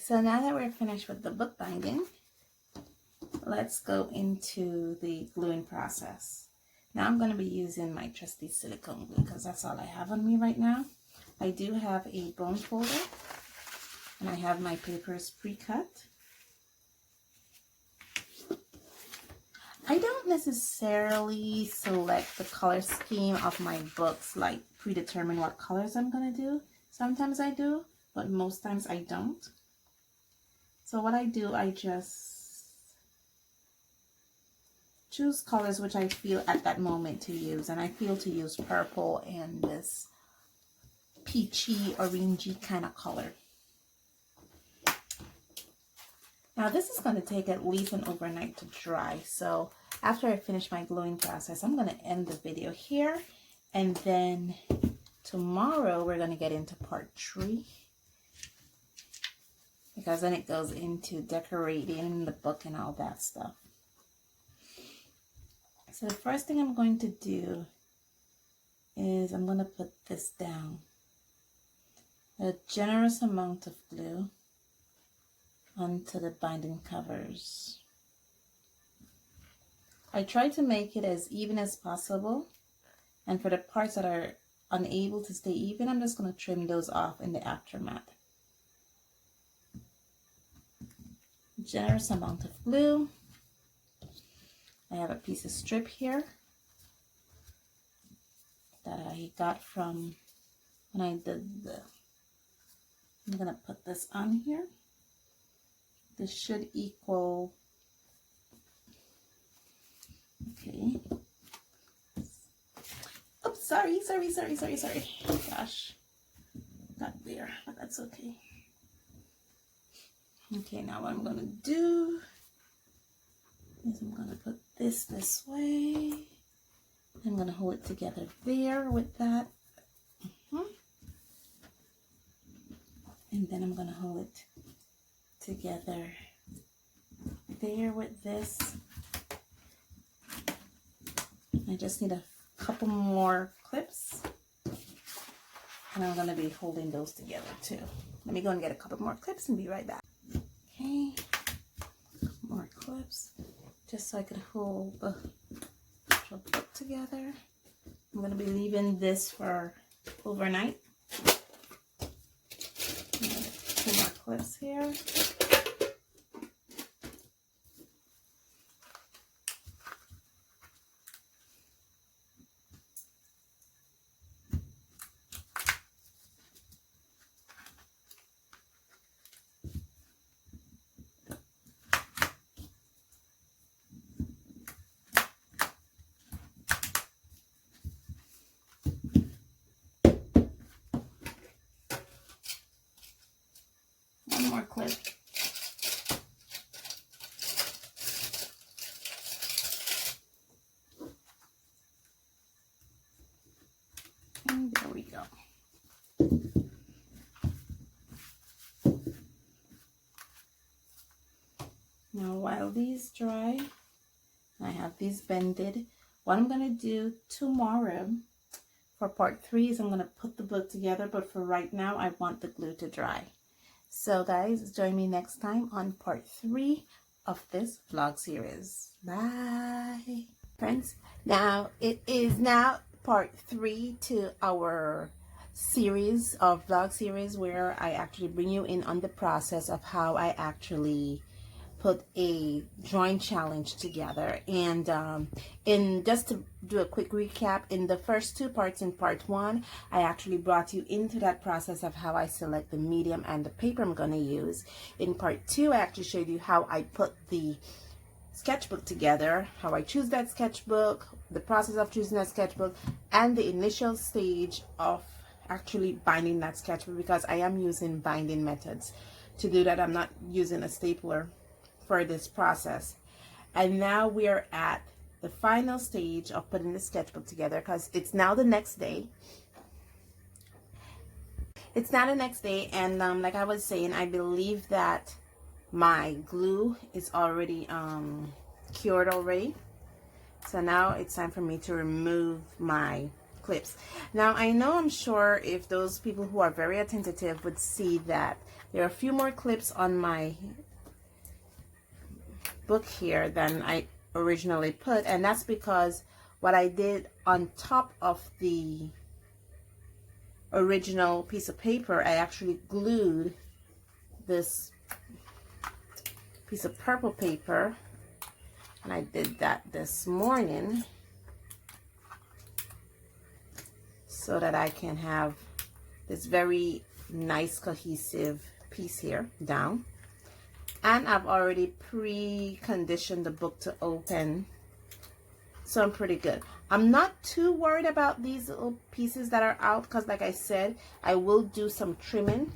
So now that we're finished with the book binding, let's go into the gluing process. Now I'm going to be using my trusty silicone glue because that's all I have on me right now. I do have a bone folder and I have my papers pre-cut. I don't necessarily select the color scheme of my books, like predetermine what colors I'm going to do. Sometimes I do, but most times I don't. So what I do, I just choose colors which I feel at that moment to use. And I feel to use purple and this peachy, orangey kind of color. Now this is going to take at least an overnight to dry. So after I finish my gluing process, I'm going to end the video here. And then tomorrow we're going to get into part 3. Because then it goes into decorating the book and all that stuff. So the first thing I'm going to do is I'm going to put this down. A generous amount of glue onto the binding covers. I try to make it as even as possible, and for the parts that are unable to stay even, I'm just going to trim those off in the aftermath. Generous amount of glue. I have a piece of strip here that I got from when I did the, I'm going to put this on here. This should equal, okay. Oops, sorry. Gosh, got there, but that's okay. Okay, now what I'm going to do is I'm going to put this way. I'm going to hold it together there with that. And then I'm going to hold it together there with this. I just need a couple more clips and I'm going to be holding those together too. Let me go and get a couple more clips and be right back. Okay, more clips just so I could hold the book together. I'm going to be leaving this for overnight. 2 more clips here. One more clip. And there we go. Now while these dry, I have these bended. What I'm going to do tomorrow for part 3 is I'm going to put the book together, but for right now I want the glue to dry. So guys, join me next time on part 3 of this vlog series. Bye. Friends, now it is now part 3 to our series of vlog series where I actually bring you in on the process of how I actually put a drawing challenge together. And just to do a quick recap, in the first 2 parts, in part 1, I actually brought you into that process of how I select the medium and the paper I'm going to use. In part 2, I actually showed you how I put the sketchbook together, how I choose that sketchbook, the process of choosing that sketchbook, and the initial stage of actually binding that sketchbook, because I am using binding methods to do that. I'm not using a stapler for this process. And now we're at the final stage of putting the sketchbook together, because it's now the next day. It's now the next day, and like I was saying, I believe that my glue is already cured already. So now it's time for me to remove my clips. Now I know, I'm sure if those people who are very attentive would see that there are a few more clips on my book here than I originally put, and that's because what I did on top of the original piece of paper, I actually glued this piece of purple paper, and I did that this morning so that I can have this very nice cohesive piece here down. And I've already pre-conditioned the book to open, so I'm pretty good. I'm not too worried about these little pieces that are out because, like I said, I will do some trimming.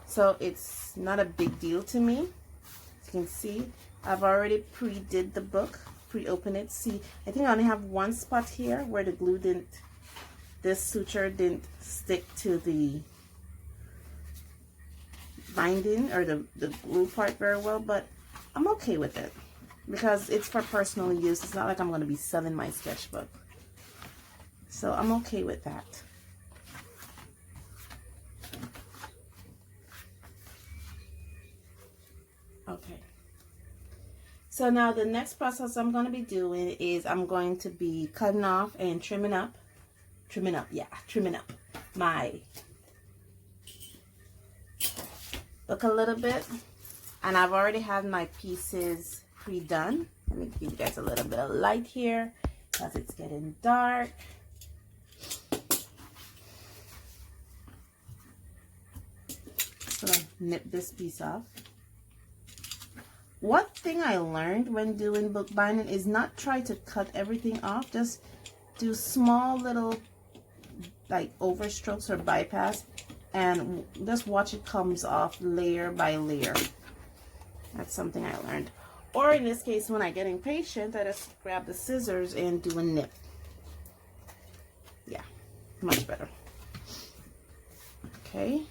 So it's not a big deal to me. As you can see, I've already pre-did the book, pre-opened it. See, I think I only have one spot here where the glue didn't, this suture didn't stick to the binding or the glue part very well, but I'm okay with it because it's for personal use. It's not like I'm going to be selling my sketchbook, so I'm okay with that. Okay, so now the next process I'm going to be doing is I'm going to be cutting off and trimming up my book a little bit, and I've already had my pieces pre-done. Let me give you guys a little bit of light here because it's getting dark. So I'll nip this piece off. One thing I learned when doing book binding is not try to cut everything off. Just do small little like overstrokes or bypass and just watch it comes off layer by layer. That's something I learned. Or in this case, when I get impatient, I just grab the scissors and do a nip. Yeah, much better. Okay.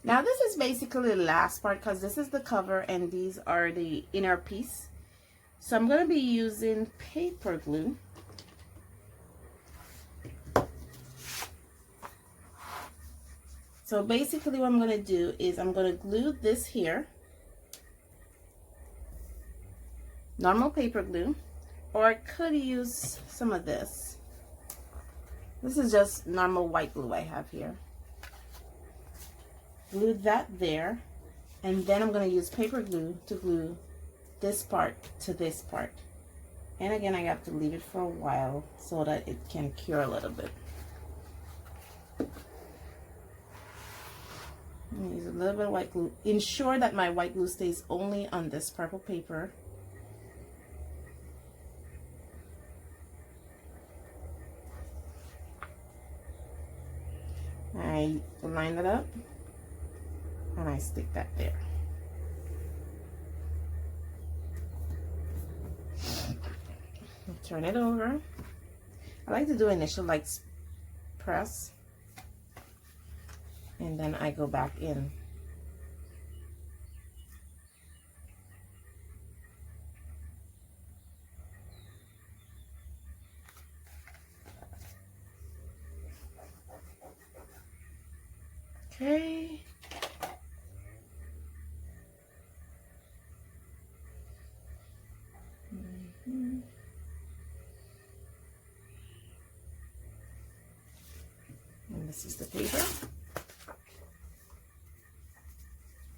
Now this is basically the last part because this is the cover and these are the inner piece. So I'm going to be using paper glue. So basically what I'm going to do is I'm going to glue this here. Normal paper glue. Or I could use some of this. This is just normal white glue I have here. Glue that there, and then I'm going to use paper glue to glue this part to this part. And again, I have to leave it for a while so that it can cure a little bit. Use a little bit of white glue. Ensure that my white glue stays only on this purple paper. I line it up. And I stick that there. Turn it over. I like to do initial like press, and then I go back in. Okay. And this is the paper.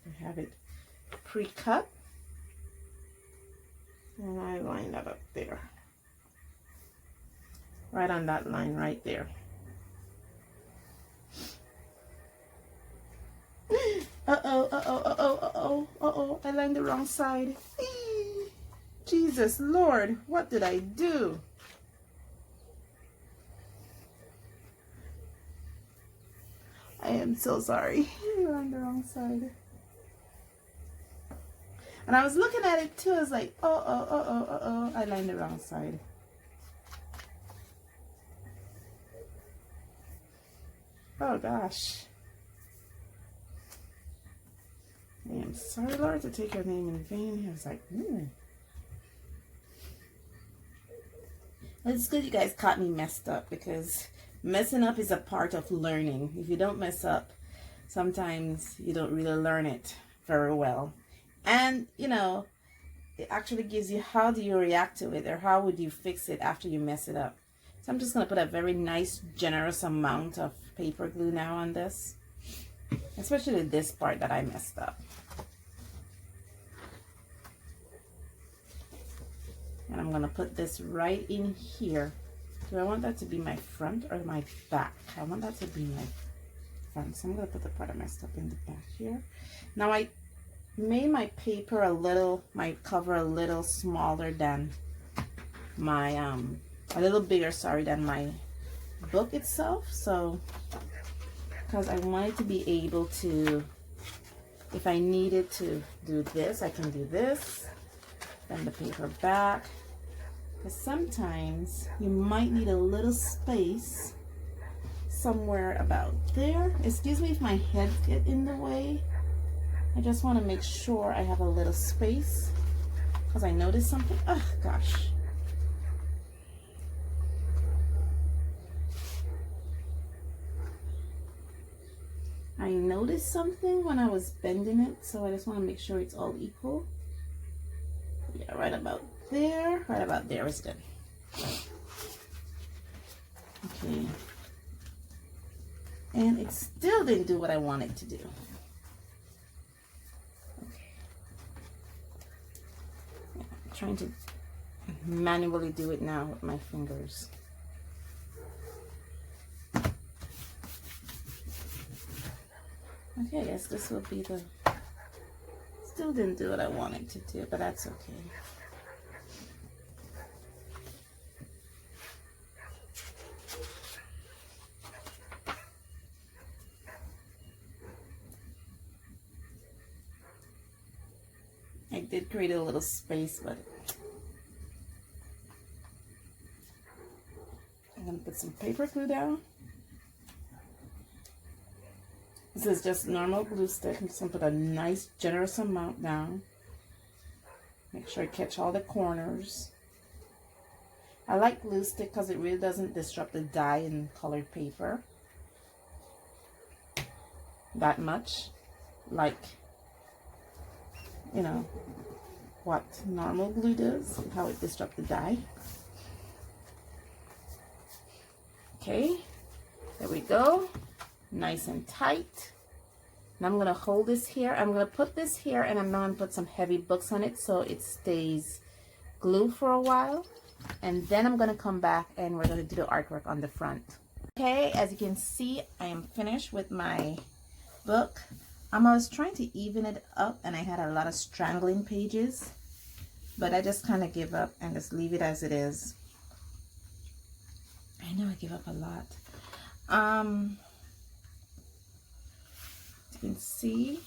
I have it pre-cut, and I line that up there, right on that line right there. Uh-oh, I lined the wrong side. Jesus Lord, what did I do? I am so sorry. I lined the wrong side. And I was looking at it too. I was like, I lined the wrong side. Oh gosh. I am sorry, Lord, to take your name in vain. I was like, ooh. It's good you guys caught me messed up, because messing up is a part of learning. If you don't mess up, sometimes you don't really learn it very well. And, you know, it actually gives you how do you react to it, or how would you fix it after you mess it up. So I'm just going to put a very nice, generous amount of paper glue now on this, especially this part that I messed up. And I'm going to put this right in here. Do I want that to be my front or my back? I want that to be my front. So I'm going to put the part I messed up in the back here. Now I made my paper a little, my cover a little smaller than my, a little bigger, sorry, than my book itself. So, because I wanted to be able to, if I needed to do this, I can do this. Then the paper back, because sometimes you might need a little space somewhere about there. Excuse me if my head get in the way. I just want to make sure I have a little space, because I noticed something. Oh gosh. I noticed something when I was bending it, so I just want to make sure it's all equal. Yeah, right about there. Right about there is good. Okay. And it still didn't do what I wanted to do. Okay. Yeah, I'm trying to manually do it now with my fingers. Okay, I guess this will be the... Still didn't do what I wanted to do, but that's okay. I did create a little space, but I'm going to put some paper glue down. This is just normal glue stick. I'm just going to put a nice generous amount down. Make sure I catch all the corners. I like glue stick because it really doesn't disrupt the dye in colored paper that much, like, you know, what normal glue does, how it disrupts the dye. Okay, there we go. Nice and tight. And I'm going to hold this here. I'm going to put this here, and I'm going to put some heavy books on it so it stays glued for a while. And then I'm going to come back and we're going to do the artwork on the front. Okay, as you can see, I am finished with my book. I was trying to even it up, and I had a lot of strangling pages, but I just kind of give up and just leave it as it is. I know I give up a lot. You can see,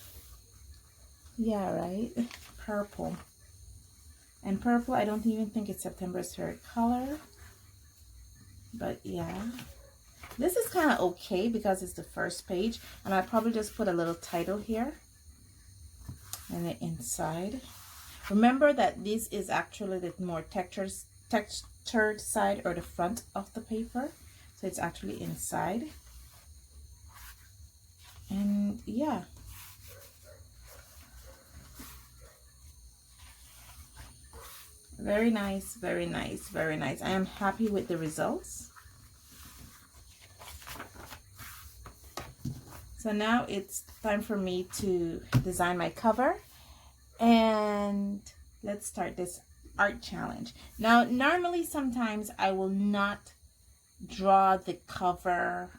yeah, right, purple. And purple, I don't even think it's September's favorite color, but yeah, this is kind of okay because it's the first page, and I probably just put a little title here and the inside. Remember that this is actually the more textured side, or the front of the paper, so it's actually inside. And yeah, very nice, very nice, very nice. I am happy with the results. So now it's time for me to design my cover, and let's start this art challenge. Now, normally sometimes I will not draw the cover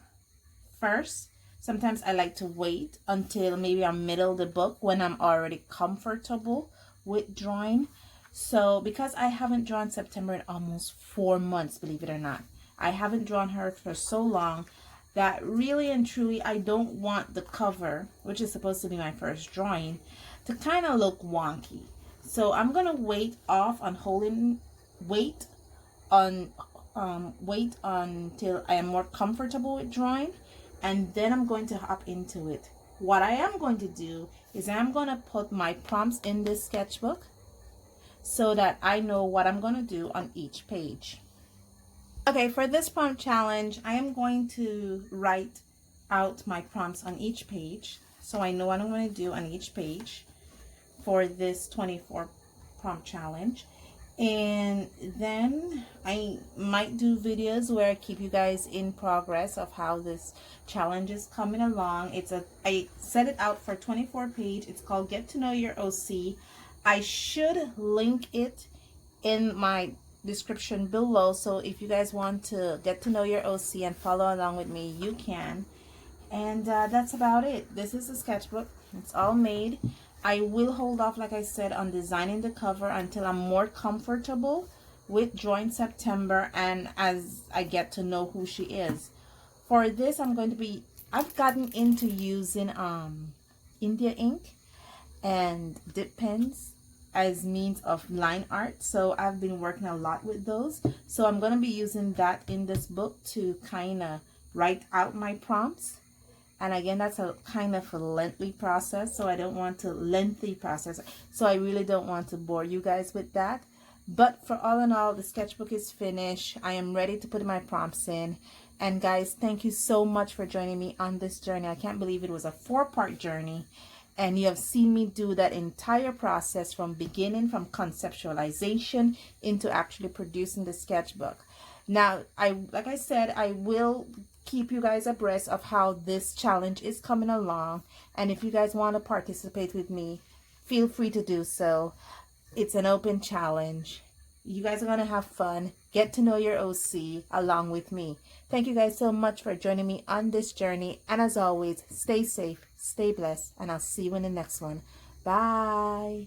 first. Sometimes I like to wait until maybe I'm middle of the book when I'm already comfortable with drawing. So because I haven't drawn September in almost 4 months, believe it or not, I haven't drawn her for so long that really and truly I don't want the cover, which is supposed to be my first drawing, to kind of look wonky. So I'm gonna wait off on wait until I am more comfortable with drawing, and then I'm going to hop into it. What I am going to do is I'm going to put my prompts in this sketchbook so that I know what I'm going to do on each page. Okay, for this prompt challenge, I am going to write out my prompts on each page, so I know what I'm going to do on each page for this 24 prompt challenge. And then I might do videos where I keep you guys in progress of how this challenge is coming along. I set it out for 24 page. It's called Get to Know Your OC. I should link it in my description below, so if you guys want to get to know your OC and follow along with me, you can. And that's about it. This is a sketchbook. It's all made. I will hold off, like I said, on designing the cover until I'm more comfortable with drawing September and as I get to know who she is. For this, I've gotten into using India ink and dip pens as means of line art, so I've been working a lot with those. So I'm going to be using that in this book to kind of write out my prompts. And again, that's a kind of a lengthy process, so I don't want to so I really don't want to bore you guys with that. But for all in all, the sketchbook is finished. I am ready to put my prompts in. And guys, thank you so much for joining me on this journey. I can't believe it was a 4-part journey, and you have seen me do that entire process from conceptualization into actually producing the sketchbook. Now, like I said, I will keep you guys abreast of how this challenge is coming along, and if you guys want to participate with me, feel free to do so. It's an open challenge. You guys are going to have fun, get to know your OC along with me. Thank you guys so much for joining me on this journey, and as always, stay safe, stay blessed, and I'll see you in the next one. Bye.